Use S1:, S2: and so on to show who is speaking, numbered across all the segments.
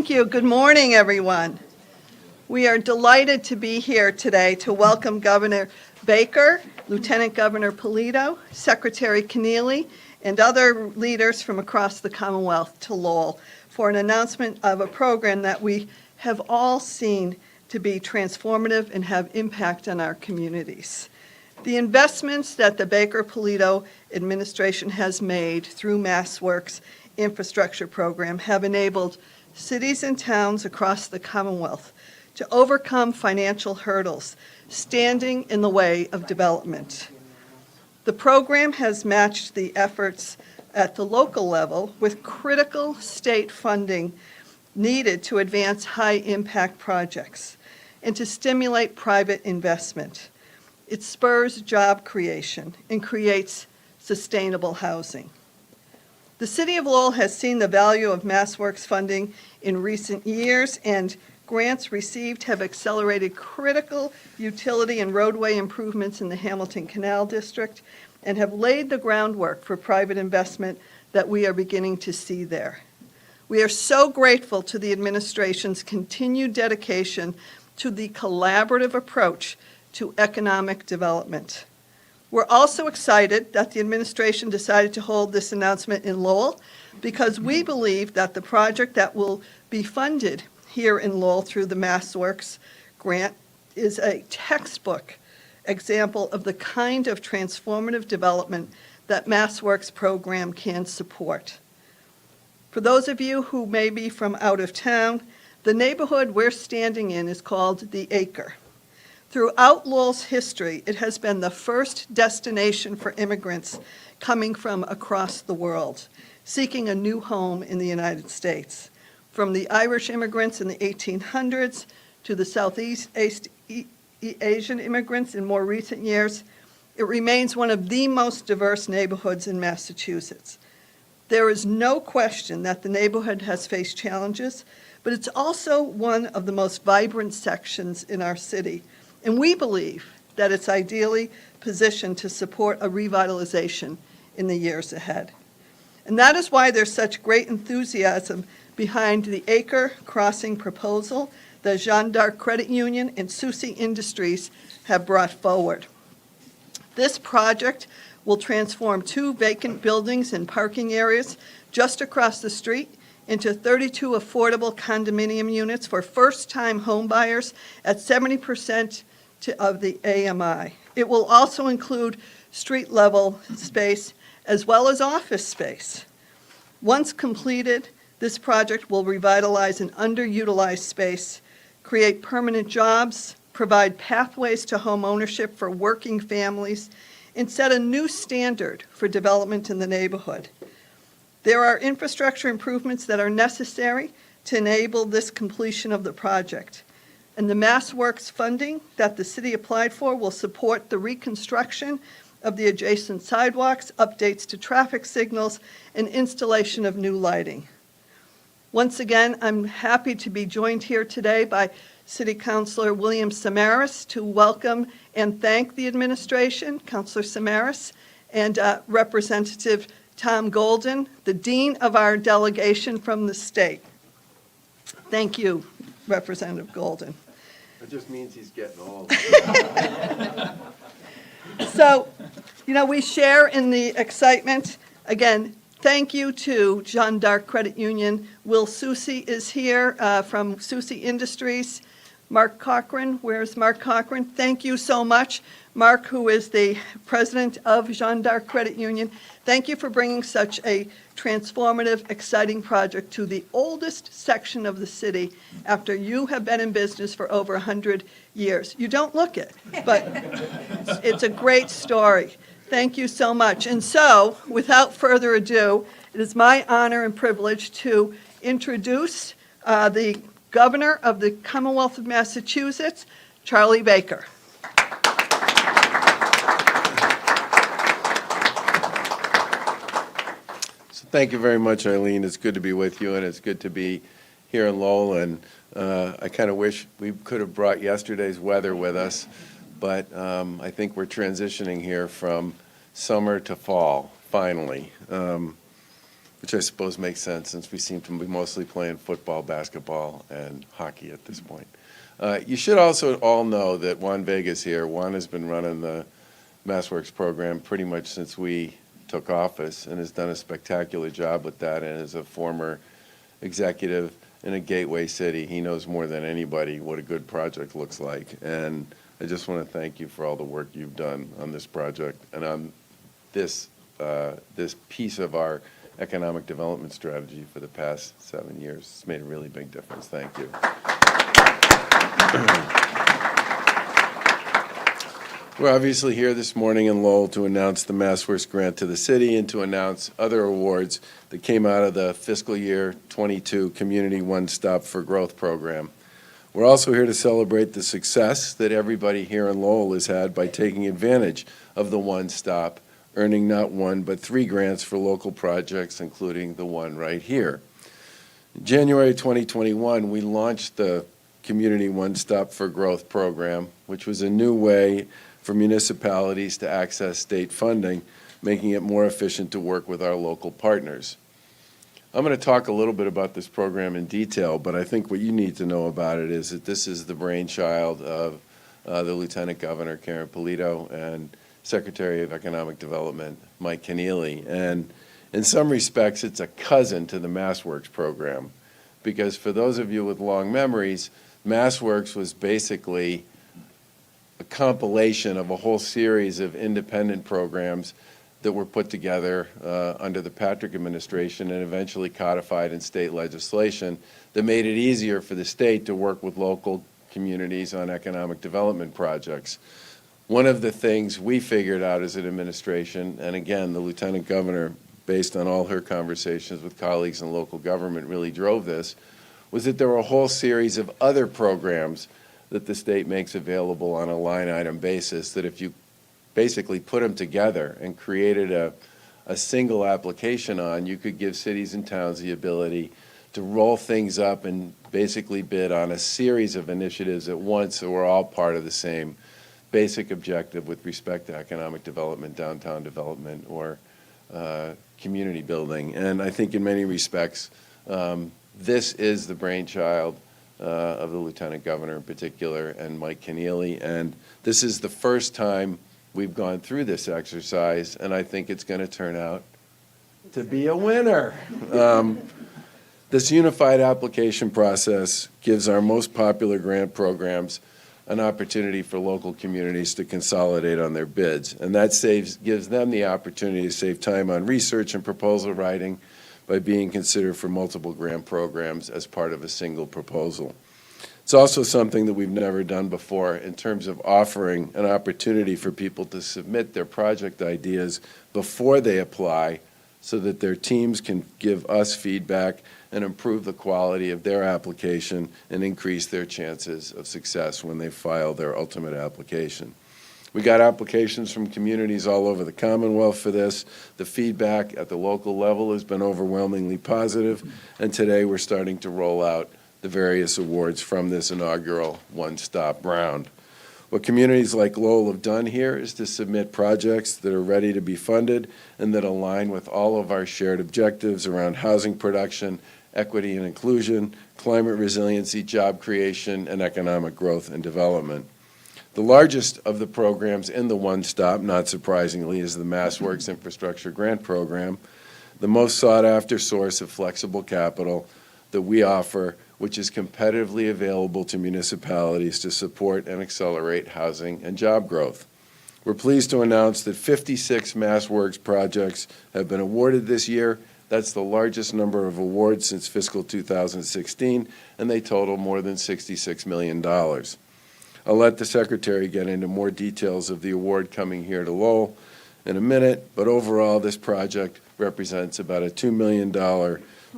S1: Thank you. Good morning, everyone. We are delighted to be here today to welcome Governor Baker, Lieutenant Governor Polito, Secretary Kennealy, and other leaders from across the Commonwealth to Lowell for an announcement of a program that we have all seen to be transformative and have impact on our communities. The investments that the Baker-Polito administration has made through MassWorks infrastructure program have enabled cities and towns across the Commonwealth to overcome financial hurdles standing in the way of development. The program has matched the efforts at the local level with critical state funding needed to advance high-impact projects and to stimulate private investment. It spurs job creation and creates sustainable housing. The City of Lowell has seen the value of MassWorks funding in recent years, and grants received have accelerated critical utility and roadway improvements in the Hamilton Canal District and have laid the groundwork for private investment that we are beginning to see there. We are so grateful to the administration's continued dedication to the collaborative approach to economic development. We're also excited that the administration decided to hold this announcement in Lowell because we believe that the project that will be funded here in Lowell through the MassWorks grant is a textbook example of the kind of transformative development that MassWorks program can support. For those of you who may be from out of town, the neighborhood we're standing in is called the Acre. Throughout Lowell's history, it has been the first destination for immigrants coming from across the world, seeking a new home in the United States. From the Irish immigrants in the 1800s to the Southeast Asian immigrants in more recent years, it remains one of the most diverse neighborhoods in Massachusetts. There is no question that the neighborhood has faced challenges, but it's also one of the most vibrant sections in our city. And we believe that it's ideally positioned to support a revitalization in the years ahead. And that is why there's such great enthusiasm behind the Acre Crossing proposal that Jeanne d'Arc Credit Union and Susi Industries have brought forward. This project will transform 2 vacant buildings and parking areas just across the street into 32 affordable condominium units for first-time homebuyers at 70% of the AMI. It will also include street-level space as well as office space. Once completed, this project will revitalize an underutilized space, create permanent jobs, provide pathways to home ownership for working families, and set a new standard for development in the neighborhood. There are infrastructure improvements that are necessary to enable this completion of the project. And the MassWorks funding that the city applied for will support the reconstruction of the adjacent sidewalks, updates to traffic signals, and installation of new lighting. Once again, I'm happy to be joined here today by City Councilor William Samaras to welcome and thank the administration, Councilor Samaras, and Representative Tom Golden, the Dean of our delegation from the state. Thank you, Representative Golden.
S2: It just means he's getting old.
S1: So, we share in the excitement. Again, thank you to Jeanne d'Arc Credit Union. Will Susi is here from Susi Industries. Mark Cochran, where's Mark Cochran? Thank you so much. Mark, who is the president of Jeanne d'Arc Credit Union, thank you for bringing such a transformative, exciting project to the oldest section of the city after you have been in business for over 100 years. You don't look it, but it's a great story. Thank you so much. And so, without further ado, it is my honor and privilege to introduce the Governor of the Commonwealth of Massachusetts, Charlie Baker.
S2: Thank you very much, Eileen. It's good to be with you, and it's good to be here in Lowell. And I kind of wish we could have brought yesterday's weather with us, but I think we're transitioning here from summer to fall, finally. which I suppose makes sense since we seem to be mostly playing football, basketball, and hockey at this point. You should also all know that Juan Vega's here. Juan has been running the MassWorks program pretty much since we took office and has done a spectacular job with that, and as a former executive in a gateway city, he knows more than anybody what a good project looks like. And I just want to thank you for all the work you've done on this project and on this piece of our economic development strategy for the past 7 years. It's made a really big difference. Thank you. We're obviously here this morning in Lowell to announce the MassWorks grant to the city and to announce other awards that came out of the fiscal year 22 Community One Stop for Growth program. We're also here to celebrate the success that everybody here in Lowell has had by taking advantage of the One Stop, earning not one but 3 grants for local projects, including the one right here. In January 2021, we launched the Community One Stop for Growth program, which was a new way for municipalities to access state funding, making it more efficient to work with our local partners. I'm going to talk a little bit about this program in detail, but I think what you need to know about it is that this is the brainchild of the Lieutenant Governor, Karyn Polito, and Secretary of Economic Development, Mike Kennealy. And in some respects, it's a cousin to the MassWorks program, because for those of you with long memories, MassWorks was basically a compilation of a whole series of independent programs that were put together under the Patrick administration and eventually codified in state legislation that made it easier for the state to work with local communities on economic development projects. One of the things we figured out as an administration, and again, the Lieutenant Governor, based on all her conversations with colleagues in local government, really drove this, was that there were a whole series of other programs that the state makes available on a line item basis that if you basically put them together and created a single application on, you could give cities and towns the ability to roll things up and basically bid on a series of initiatives at once that were all part of the same basic objective with respect to economic development, downtown development, or community building. And I think in many respects, this is the brainchild of the Lieutenant Governor in particular, and Mike Kennealy. And this is the first time we've gone through this exercise, and I think it's going to turn out to be a winner. This unified application process gives our most popular grant programs an opportunity for local communities to consolidate on their bids, and that gives them the opportunity to save time on research and proposal writing by being considered for multiple grant programs as part of a single proposal. It's also something that we've never done before in terms of offering an opportunity for people to submit their project ideas before they apply so that their teams can give us feedback and improve the quality of their application and increase their chances of success when they file their ultimate application. We got applications from communities all over the Commonwealth for this. The feedback at the local level has been overwhelmingly positive, and today we're starting to roll out the various awards from this inaugural one-stop round. What communities like Lowell have done here is to submit projects that are ready to be funded and that align with all of our shared objectives around housing production, equity and inclusion, climate resiliency, job creation, and economic growth and development. The largest of the programs in the One Stop, not surprisingly, is the MassWorks Infrastructure Grant Program, the most sought-after source of flexible capital that we offer, which is competitively available to municipalities to support and accelerate housing and job growth. We're pleased to announce that 56 MassWorks projects have been awarded this year. That's the largest number of awards since fiscal 2016, and they total more than $66 million. I'll let the Secretary get into more details of the award coming here to Lowell in a minute, but overall this project represents about a $2 million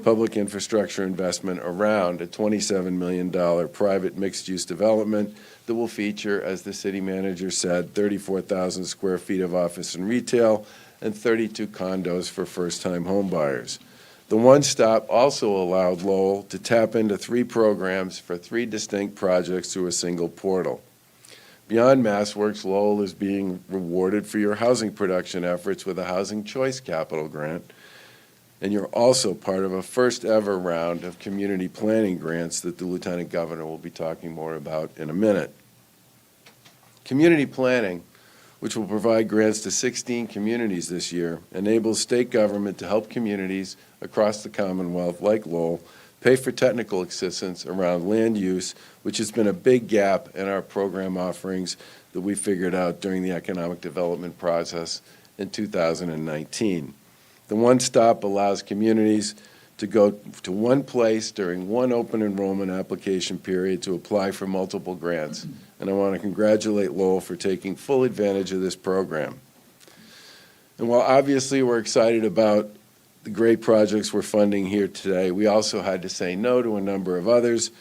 S2: public infrastructure investment around a $27 million private mixed-use development that will feature, as the city manager said, 34,000 square feet of office and retail and 32 condos for first-time home buyers. The One Stop also allowed Lowell to tap into 3 programs for 3 distinct projects through a single portal. Beyond MassWorks, Lowell is being rewarded for your housing production efforts with a Housing Choice Capital Grant. And you're also part of a first-ever round of community planning grants that the Lieutenant Governor will be talking more about in a minute. Community planning, which will provide grants to 16 communities this year, enables state government to help communities across the Commonwealth, like Lowell, pay for technical assistance around land use, which has been a big gap in our program offerings that we figured out during the economic development process in 2019. The One Stop allows communities to go to one place during one open enrollment application period to apply for multiple grants. And I want to congratulate Lowell for taking full advantage of this program. And while obviously we're excited about the great projects we're funding here today, we also had to say no to a number of others,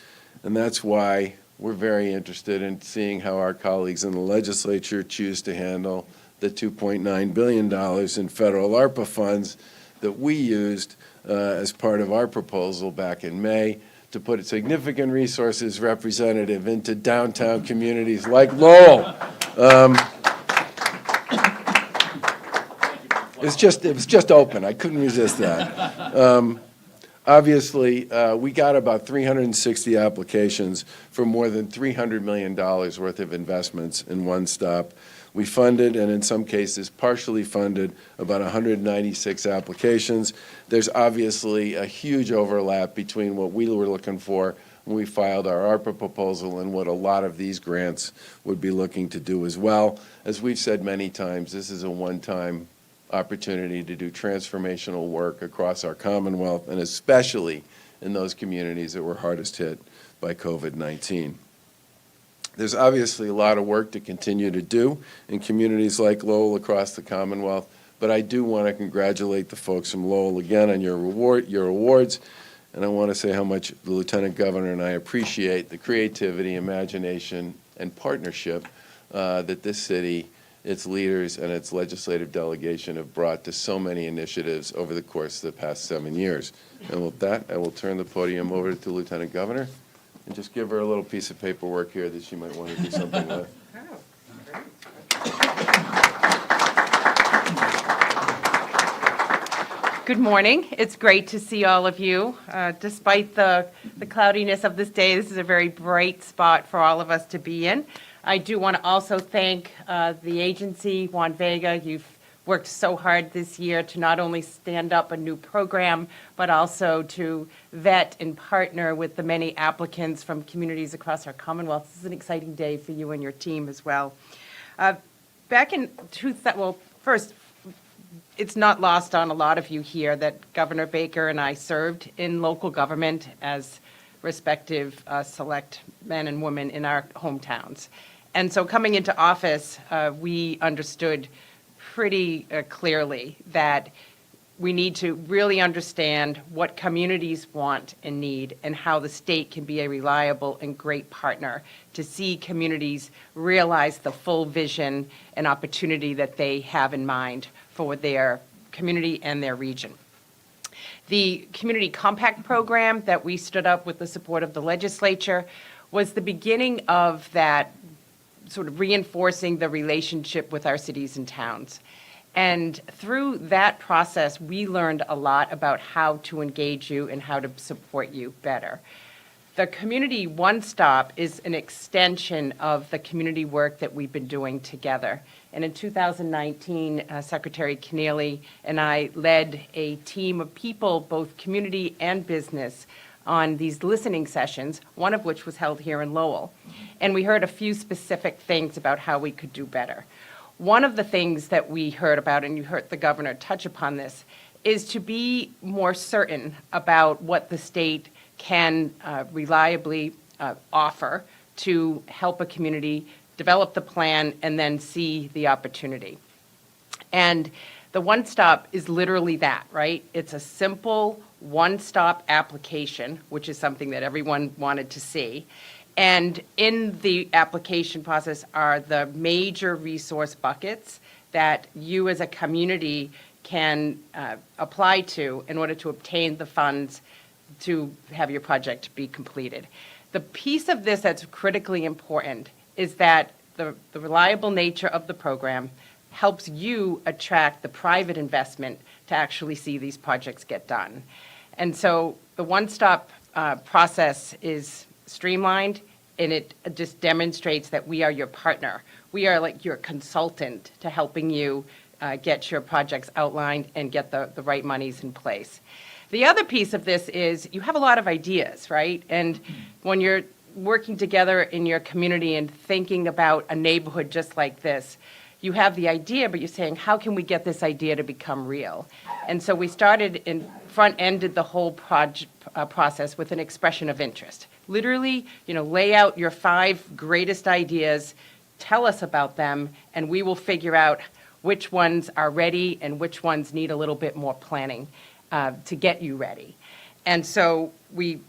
S2: and that's why we're very interested in seeing how our colleagues in the legislature choose to handle the $2.9 billion in federal ARPA funds that we used as part of our proposal back in May to put significant resources representative into downtown communities like Lowell. It was just open. I couldn't resist that. Obviously, we got about 360 applications for more than $300 million worth of investments in One Stop. We funded, and in some cases partially funded, about 196 applications. There's obviously a huge overlap between what we were looking for when we filed our ARPA proposal and what a lot of these grants would be looking to do as well. As we've said many times, this is a one-time opportunity to do transformational work across our Commonwealth, and especially in those communities that were hardest hit by COVID-19. There's obviously a lot of work to continue to do in communities like Lowell across the Commonwealth, but I do want to congratulate the folks from Lowell again on your awards, and I want to say how much the Lieutenant Governor and I appreciate the creativity, imagination, and partnership that this city, its leaders, and its legislative delegation have brought to so many initiatives over the course of the past 7 years. And with that, I will turn the podium over to the Lieutenant Governor and just give her a little piece of paperwork here that she might want to do something with.
S3: Good morning. It's great to see all of you. Despite the cloudiness of this day, this is a very bright spot for all of us to be in. I do want to also thank the agency, Juan Vega. You've worked so hard this year to not only stand up a new program, but also to vet and partner with the many applicants from communities across our Commonwealth. This is an exciting day for you and your team as well. Back in first, it's not lost on a lot of you here that Governor Baker and I served in local government as respective select men and women in our hometowns. And so coming into office, we understood pretty clearly that we need to really understand what communities want and need and how the state can be a reliable and great partner to see communities realize the full vision and opportunity that they have in mind for their community and their region. The Community Compact Program that we stood up with the support of the legislature was the beginning of that sort of reinforcing the relationship with our cities and towns. And through that process, we learned a lot about how to engage you and how to support you better. The Community One Stop is an extension of the community work that we've been doing together. And in 2019, Secretary Kennealy and I led a team of people, both community and business, on these listening sessions, one of which was held here in Lowell. And we heard a few specific things about how we could do better. One of the things that we heard about, and you heard the governor touch upon this, is to be more certain about what the state can reliably offer to help a community develop the plan and then see the opportunity. And the One Stop is literally that, right? It's a simple one-stop application, which is something that everyone wanted to see. And in the application process are the major resource buckets that you as a community can apply to in order to obtain the funds to have your project be completed. The piece of this that's critically important is that the reliable nature of the program, helps you attract the private investment to actually see these projects get done. And so the one-stop process is streamlined, and it just demonstrates that we are your partner. We are like your consultant to helping you get your projects outlined and get the right monies in place. The other piece of this is you have a lot of ideas, right? And when you're working together in your community and thinking about a neighborhood just like this, you have the idea, but you're saying, how can we get this idea to become real? And so we started and front-ended the whole process with an expression of interest. Literally, lay out your 5 greatest ideas, tell us about them, and we will figure out which ones are ready and which ones need a little bit more planning to get you ready. And so we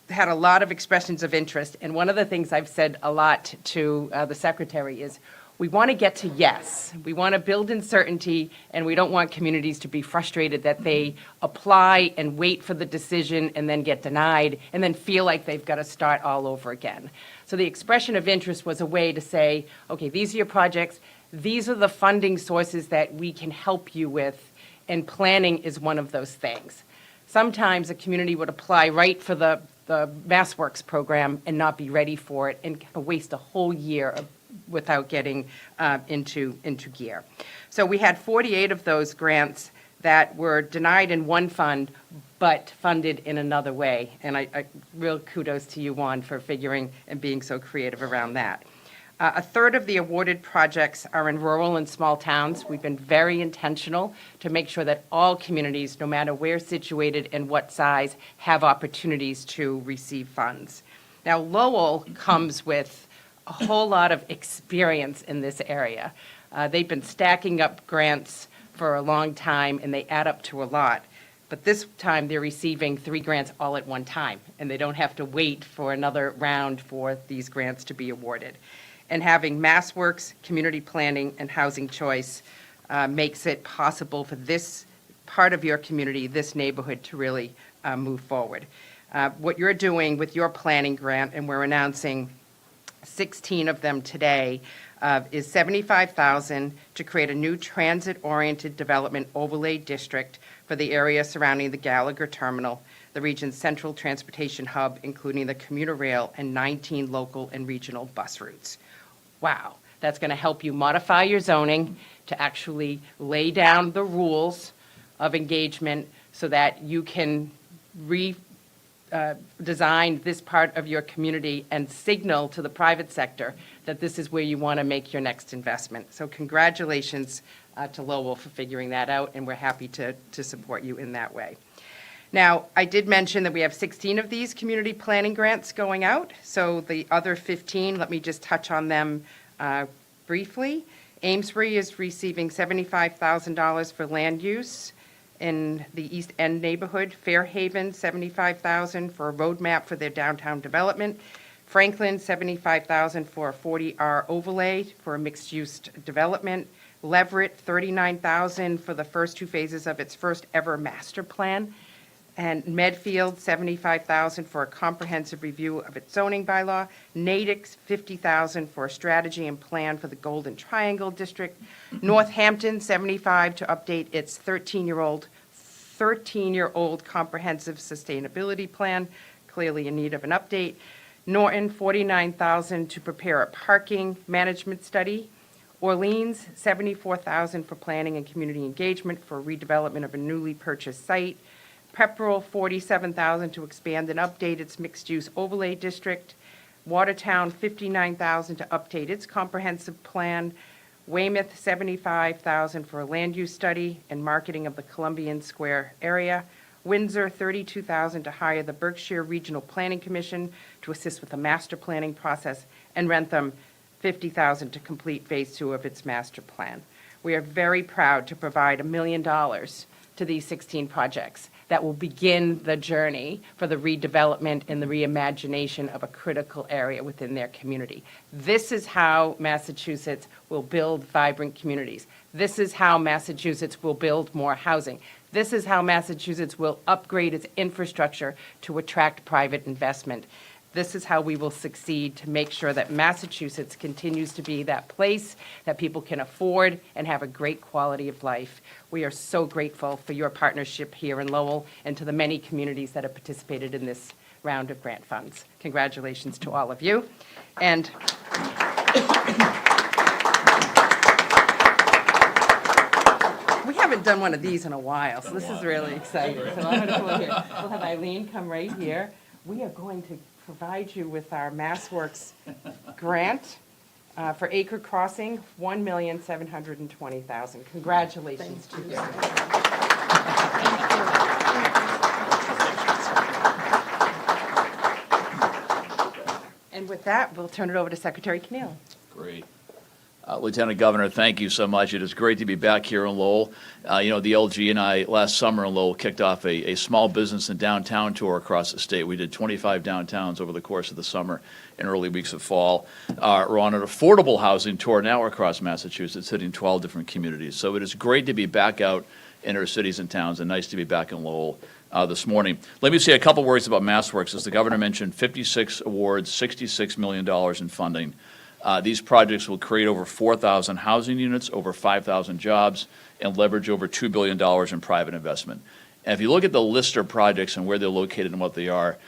S3: had a lot of expressions of interest, and one of the things I've said a lot to the secretary is, we want to get to yes. We want to build in certainty, and we don't want communities to be frustrated that they apply and wait for the decision and then get denied and then feel like they've got to start all over again. So the expression of interest was a way to say, okay, these are your projects. These are the funding sources that we can help you with, and planning is one of those things. Sometimes a community would apply right for the MassWorks program and not be ready for it and waste a whole year without getting into gear. So we had 48 of those grants that were denied in one fund, but funded in another way. And I real kudos to you, Juan, for figuring and being so creative around that. A third of the awarded projects are in rural and small towns. We've been very intentional to make sure that all communities, no matter where situated and what size, have opportunities to receive funds. Now, Lowell comes with a whole lot of experience in this area. They've been stacking up grants for a long time, and they add up to a lot. But this time, they're receiving 3 grants all at one time, and they don't have to wait for another round for these grants to be awarded. And having MassWorks, community planning, and housing choice makes it possible for this part of your community, this neighborhood, to really move forward. What you're doing with your planning grant, and we're announcing 16 of them today, is $75,000 to create a new transit-oriented development overlay district for the area surrounding the Gallagher Terminal, the region's central transportation hub, including the commuter rail and 19 local and regional bus routes. Wow, that's going to help you modify your zoning to actually lay down the rules of engagement so that you can design this part of your community and signal to the private sector that this is where you want to make your next investment. So congratulations to Lowell for figuring that out, and we're happy to support you in that way. Now, I did mention that we have 16 of these community planning grants going out. So the other 15, let me just touch on them briefly. Amesbury is receiving $75,000 for land use in the East End neighborhood. Fairhaven, $75,000 for a roadmap for their downtown development. Franklin, $75,000 for a 40R overlay for a mixed-use development. Leverett, $39,000 for the first 2 phases of its first ever master plan. And Medfield, $75,000 for a comprehensive review of its zoning bylaw. Natick, $50,000 for a strategy and plan for the Golden Triangle District. Northampton, $75,000 to update its 13-year-old comprehensive sustainability plan, clearly in need of an update. Norton, $49,000 to prepare a parking management study. Orleans, $74,000 for planning and community engagement for redevelopment of a newly purchased site. Pepperell, $47,000 to expand and update its mixed-use overlay district. Watertown, $59,000 to update its comprehensive plan. Weymouth, $75,000 for a land use study and marketing of the Columbian Square area. Windsor, $32,000 to hire the Berkshire Regional Planning Commission to assist with the master planning process. And Rentham, $50,000 to complete Phase 2 of its master plan. We are very proud to provide $1 million to these 16 projects that will begin the journey for the redevelopment and the reimagination of a critical area within their community. This is how Massachusetts will build vibrant communities. This is how Massachusetts will build more housing. This is how Massachusetts will upgrade its infrastructure to attract private investment. This is how we will succeed to make sure that Massachusetts continues to be that place that people can afford and have a great quality of life. We are so grateful for your partnership here in Lowell and to the many communities that have participated in this round of grant funds. Congratulations to all of you. And we haven't done one of these in a while, so this is really exciting. So I'm going to come over here. We'll have Eileen come right here. We are going to provide you with our MassWorks grant for Acre Crossing, $1,720,000. Congratulations to you. And with that, we'll turn it over to Secretary Kennealy.
S4: Great. Lieutenant Governor, thank you so much. It is great to be back here in Lowell. The LG and I, last summer in Lowell, kicked off a small business and downtown tour across the state. We did 25 downtowns over the course of the summer and early weeks of fall. We're on an affordable housing tour now across Massachusetts, hitting 12 different communities. So it is great to be back out in our cities and towns, and nice to be back in Lowell this morning. Let me say a couple words about MassWorks. As the governor mentioned, 56 awards, $66 million in funding. These projects will create over 4,000 housing units, over 5,000 jobs, and leverage over $2 billion in private investment. And if you look at the list of projects and where they're located and what they are,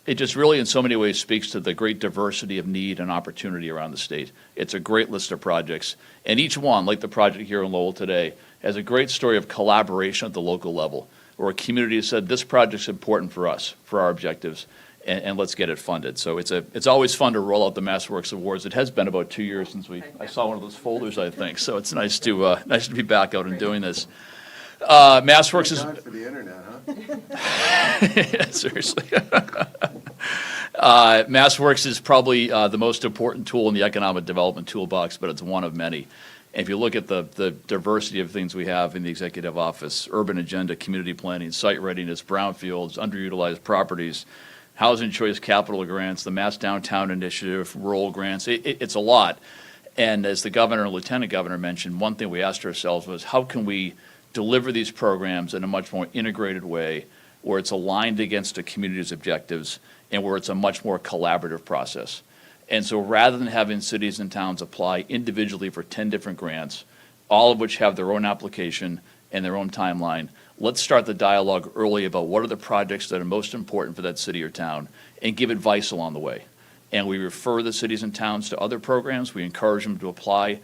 S4: it just really in so many ways speaks to the great diversity of need and opportunity around the state. It's a great list of projects. And each one, like the project here in Lowell today, has a great story of collaboration at the local level, where a community has said, this project's important for us, for our objectives, and let's get it funded. So it's always fun to roll out the MassWorks Awards. It has been about 2 years since I saw one of those folders, I think. So it's nice to be back out and doing this. MassWorks is
S2: For the internet, huh?
S4: yeah, seriously. MassWorks is probably the most important tool in the economic development toolbox, but it's one of many. And if you look at the diversity of things we have in the executive office, urban agenda, community planning, site readiness, brownfields, underutilized properties, housing choice capital grants, the Mass Downtown Initiative, rural grants, it's a lot. And as the governor and lieutenant governor mentioned, one thing we asked ourselves was, how can we deliver these programs in a much more integrated way, where it's aligned against the community's objectives and where it's a much more collaborative process. And so rather than having cities and towns apply individually for 10 different grants, all of which have their own application and their own timeline, let's start the dialogue early about what are the projects that are most important for that city or town, and give advice along the way. And we refer the cities and towns to other programs. We encourage them to apply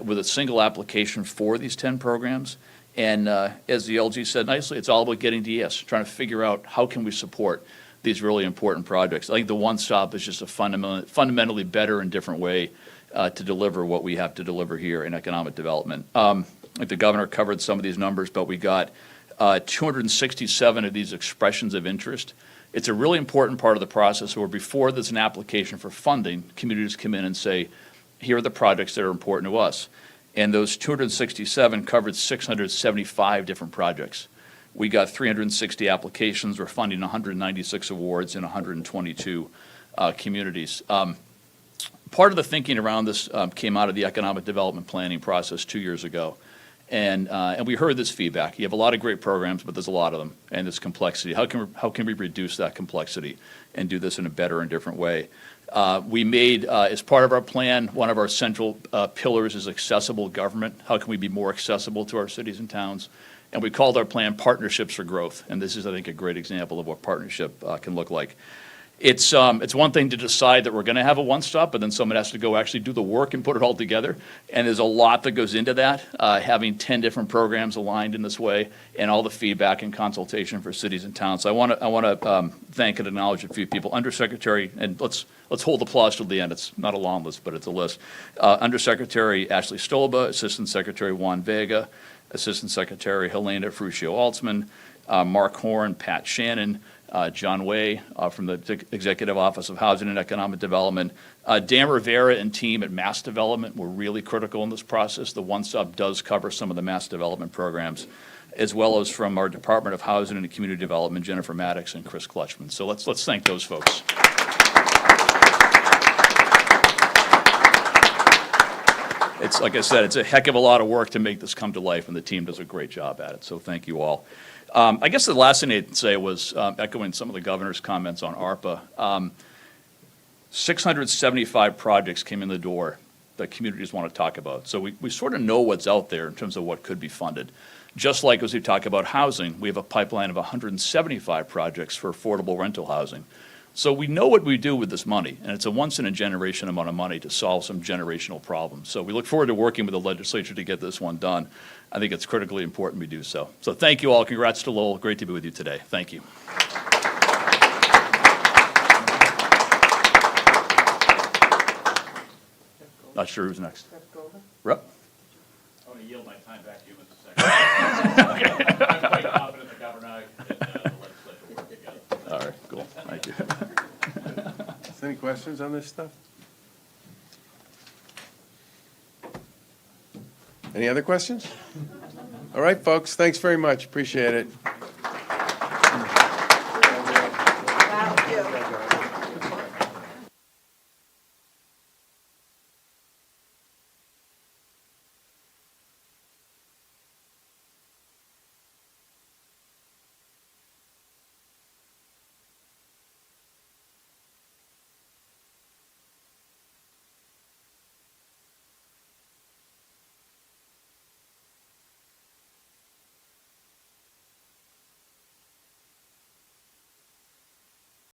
S4: with a single application for these 10 programs. And as the LG said nicely, it's all about getting to yes, trying to figure out how can we support these really important projects. I think the one stop is just a fundamentally better and different way to deliver what we have to deliver here in economic development. I think the governor covered some of these numbers, but we got 267 of these expressions of interest. It's a really important part of the process where before there's an application for funding, communities come in and say, here are the projects that are important to us. And those 267 covered 675 different projects. We got 360 applications. We're funding 196 awards in 122 communities. Part of the thinking around this came out of the economic development planning process 2 years ago. And we heard this feedback. You have a lot of great programs, but there's a lot of them, and there's complexity. How can we reduce that complexity and do this in a better and different way? We made, as part of our plan, one of our central pillars is accessible government. How can we be more accessible to our cities and towns? And we called our plan Partnerships for Growth. And this is, I think, a great example of what partnership can look like. It's one thing to decide that we're going to have a one-stop, but then someone has to go actually do the work and put it all together. And there's a lot that goes into that, having 10 different programs aligned in this way, and all the feedback and consultation for cities and towns. So I want to thank and acknowledge a few people. Undersecretary, and let's hold applause till the end. It's not a long list, but it's a list. Undersecretary Ashley Stolba, Assistant Secretary Juan Vega, Assistant Secretary Helena Fruccio-Altsman, Mark Horn, Pat Shannon, John Way from the Executive Office of Housing and Economic Development. Dan Rivera and team at Mass Development were really critical in this process. The One Stop does cover some of the Mass Development programs, as well as from our Department of Housing and Community Development, Jennifer Maddox and Chris Clutchman. So let's thank those folks. It's, like I said, it's a heck of a lot of work to make this come to life, and the team does a great job at it, so thank you all. I guess the last thing I'd say was, echoing some of the governor's comments on ARPA, 675 projects came in the door that communities want to talk about. So we sort of know what's out there in terms of what could be funded. Just like as we talk about housing, we have a pipeline of 175 projects for affordable rental housing. So we know what we do with this money, and it's a once-in-a-generation amount of money to solve some generational problems. So we look forward to working with the legislature to get this one done. I think it's critically important we do so. So thank you all. Congrats to Lowell. Great to be with you today. Thank you. Not sure who's next. Rep?
S5: I'm going to yield my time back to you in a second. I'm quite confident the governor and the legislature will work together.
S4: All right, cool. Thank you.
S2: Any questions on this stuff? Any other questions? All right, folks, thanks very much. Appreciate it.